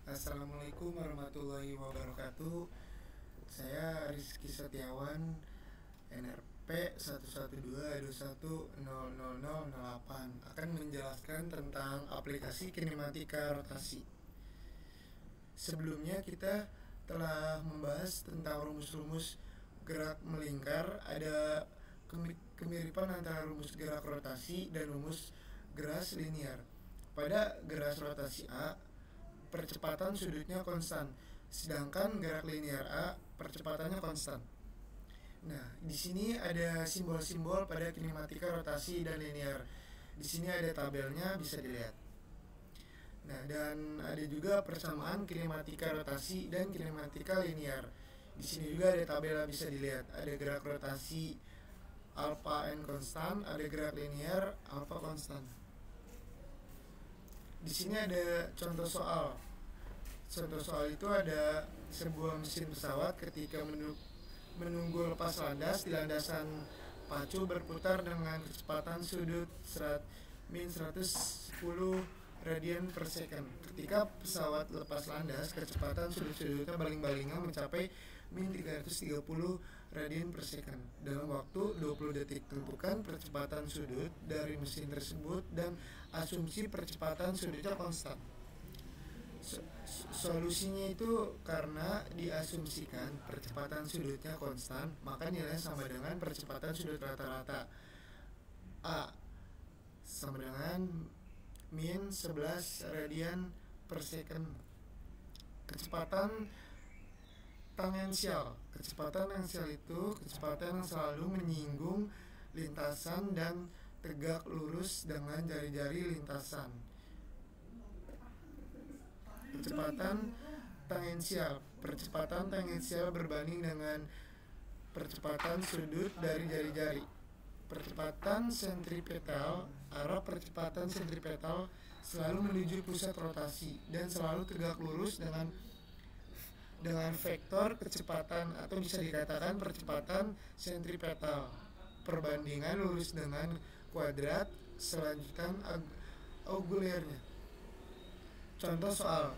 Assalamualaikum warahmatullahi wabarakatuh. Saya Rizky Setiawan, NRP 112210008, akan menjelaskan tentang aplikasi kinematika rotasi. Sebelumnya kita telah membahas tentang rumus-rumus gerak melingkar. Ada kemiripan antara rumus gerak rotasi dan rumus geras linear. Pada geras rotasi A, percepatan sudutnya konstan, sedangkan gerak linear A percepatannya konstan. Nah, di sini ada simbol-simbol pada kinematika rotasi dan linear. Di sini ada tabelnya, bisa dilihat. Nah, dan ada juga persamaan kinematika rotasi dan kinematika linear. Di sini juga ada tabel, bisa dilihat. Ada gerak rotasi alpha n konstan, ada gerak linear alpha konstan. Di sini ada contoh soal. Contoh soal itu ada sebuah mesin pesawat ketika menunggu lepas landas di landasan pacu berputar dengan kecepatan sudut min 110 radian per second. Ketika pesawat lepas landas, kecepatan sudut-sudutnya baling-balingnya mencapai min 330 radian per second. Dalam waktu 20 detik, tentukan percepatan sudut dari mesin tersebut dan asumsi percepatan sudutnya konstan. Solusinya itu karena diasumsikan percepatan sudutnya konstan, maka nilainya sama dengan percepatan sudut rata-rata A sama dengan min 11 radian per second. Kecepatan tangensial itu kecepatan yang selalu menyinggung lintasan dan tegak lurus dengan jari-jari lintasan. Percepatan tangensial berbanding dengan percepatan sudut dari jari-jari. Percepatan sentripetal, arah percepatan sentripetal selalu menuju pusat rotasi dan selalu tegak lurus dengan vektor kecepatan, atau bisa dikatakan percepatan sentripetal perbandingan lurus dengan kuadrat selanjutan augulernya. Contoh soal.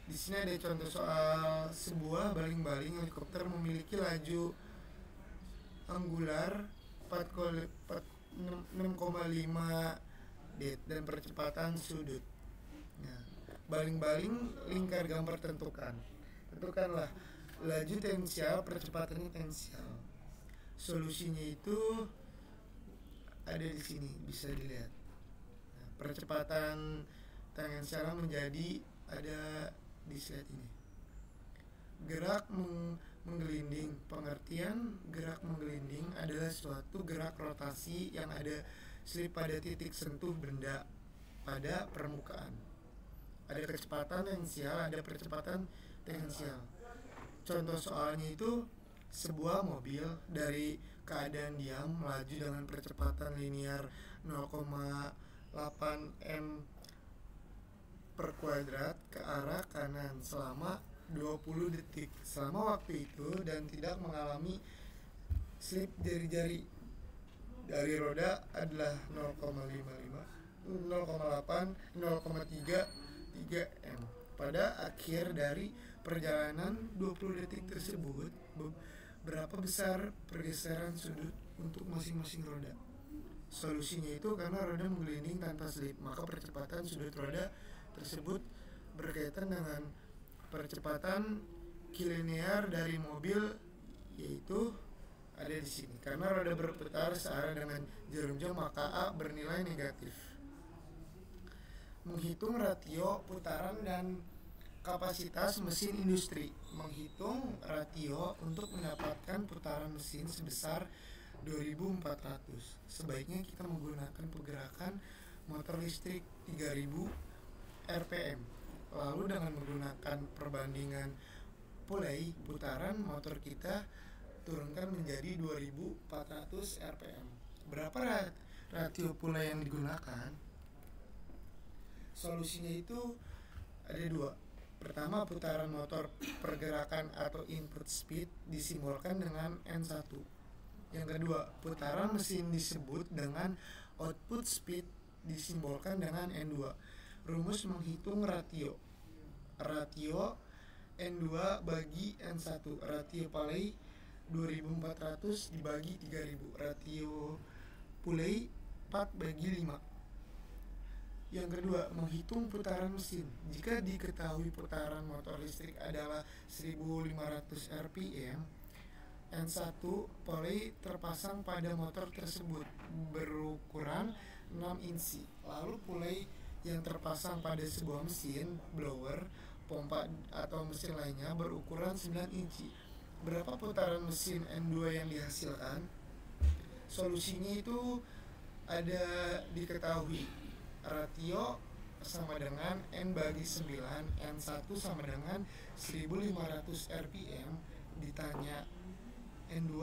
Di sini ada contoh soal sebuah baling-baling helikopter memiliki laju anggular 6,5 det dan percepatan sudut. Nah, baling-baling lingkar gambar tentukanlah laju tensial, percepatannya tensial. Solusinya itu ada di sini, bisa dilihat. Nah, percepatan tangensial menjadi ada di slide ini. Gerak menggelinding. Pengertian gerak menggelinding adalah suatu gerak rotasi yang ada slip pada titik sentuh benda pada permukaan. Ada kecepatan tensial, ada percepatan tangensial. Contoh soalnya itu sebuah mobil dari keadaan diam melaju dengan percepatan linear 0,8 m per kuadrat ke arah kanan selama 20 detik. Selama waktu itu dan tidak mengalami slip jari-jari dari roda adalah 0,3 m. Pada akhir dari perjalanan 20 detik tersebut, berapa besar pergeseran sudut untuk masing-masing roda? Solusinya itu karena roda menggelinding tanpa slip, maka percepatan sudut roda tersebut berkaitan dengan percepatan kilinear dari mobil, yaitu ada di sini. Karena roda berputar searah dengan jarum jam, maka A bernilai negatif. Menghitung ratio putaran dan kapasitas mesin industri. Menghitung ratio untuk mendapatkan putaran mesin sebesar 2400. Sebaiknya kita menggunakan pergerakan motor listrik 3000 rpm. Lalu dengan menggunakan perbandingan pulai putaran motor kita turunkan menjadi 2400 rpm. Berapa ratio pulai yang digunakan? Solusinya itu ada dua. Pertama, putaran motor pergerakan atau input speed disimbolkan dengan N1. Yang kedua, putaran mesin disebut dengan output speed disimbolkan dengan N2. Rumus menghitung ratio Ratio N2 bagi N1. Ratio Paley 2400 dibagi 3000. Ratio Puley 4 bagi 5. Yang kedua, menghitung putaran mesin. Jika diketahui putaran motor listrik adalah 1500 rpm, N1 Poley terpasang pada motor tersebut berukuran 6 inci. Lalu Poley yang terpasang pada sebuah mesin blower, pompa atau mesin lainnya berukuran 9 inci. Berapa putaran mesin N2 yang dihasilkan? Solusinya itu ada diketahui. Ratio sama dengan N bagi 9, N1 sama dengan 1500 rpm. Ditanya N2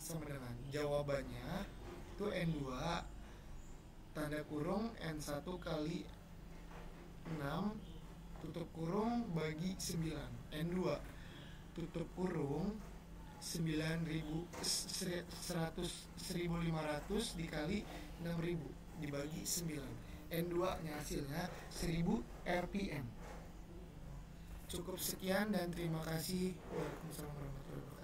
sama dengan, jawabannya itu N2 tanda kurung N1 kali 6 tutup kurung bagi 9. N2 tutup kurung 1500 dikali 6000 dibagi 9. N2 nya hasilnya 1000 rpm. Cukup sekian dan terima kasih. Waalaikumsalam warahmatullahi wabarakatuh.